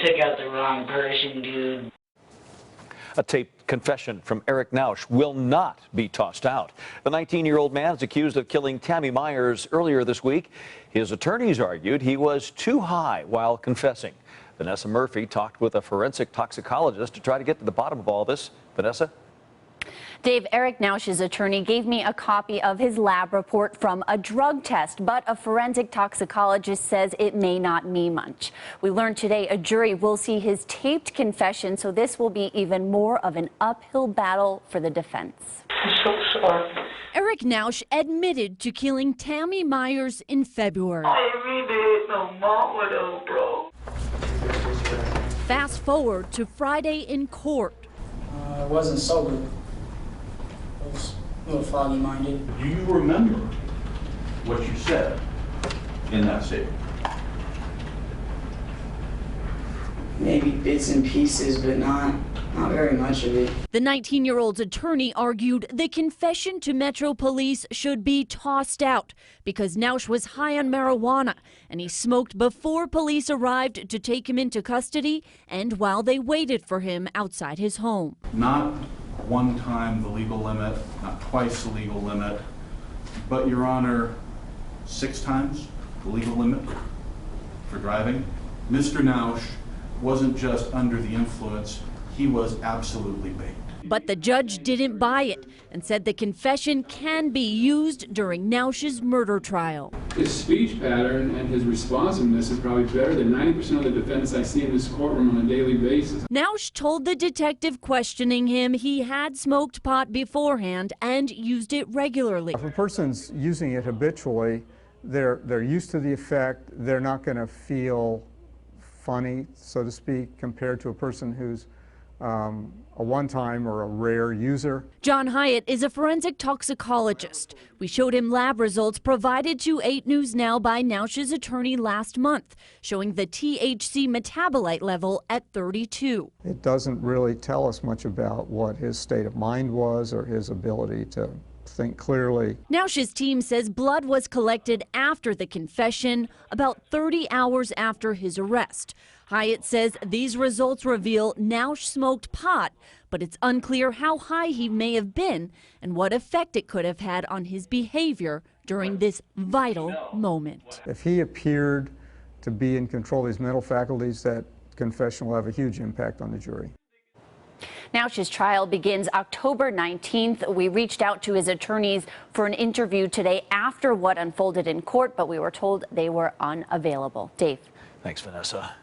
took out the wrong person, dude. A taped confession from Erich Nowsch will not be tossed out. The 19-year-old man is accused of killing Tammy Myers earlier this week. His attorneys argued he was too high while confessing. Vanessa Murphy talked with a forensic toxicologist to try to get to the bottom of all this. Vanessa? Dave, Erich Nowsch's attorney gave me a copy of his lab report from a drug test, but a forensic toxicologist says it may not mean much. We learned today a jury will see his taped confession, so this will be even more of an uphill battle for the defense. I'm so sorry. Erich Nowsch admitted to killing Tammy Myers in February. I really did no more though, bro. Fast forward to Friday in court. I wasn't sober. I was a little foggy-minded. Do you remember what you said in that statement? Maybe bits and pieces, but not very much of it. The 19-year-old's attorney argued the confession to Metro Police should be tossed out because Nowsch was high on marijuana and he smoked before police arrived to take him into custody and while they waited for him outside his home. Not one time the legal limit, not twice the legal limit, but, Your Honor, 6 times the legal limit for driving. Mr. Nowsch wasn't just under the influence, he was absolutely baked. But the judge didn't buy it and said the confession can be used during Nowsch's murder trial. His speech pattern and his responsiveness is probably better than 90% of the defendants I see in this courtroom on a daily basis. Nowsch told the detective questioning him he had smoked pot beforehand and used it regularly. If a person's using it habitually, they're used to the effect. They're not going to feel funny, so to speak, compared to a person who's a one-time or a rare user. John Hyatt is a forensic toxicologist. We showed him lab results provided to 8 News Now by Nowsch's attorney last month, showing the THC metabolite level at 32. It doesn't really tell us much about what his state of mind was or his ability to think clearly. Nowsch's team says blood was collected after the confession, about 30 hours after his arrest. Hyatt says these results reveal Nowsch smoked pot, but it's unclear how high he may have been and what effect it could have had on his behavior during this vital moment. If he appeared to be in control of his mental faculties, that confession will have a huge impact on the jury. Nowsch's trial begins October 19th. We reached out to his attorneys for an interview today after what unfolded in court, but we were told they were unavailable. Dave. Thanks, Vanessa.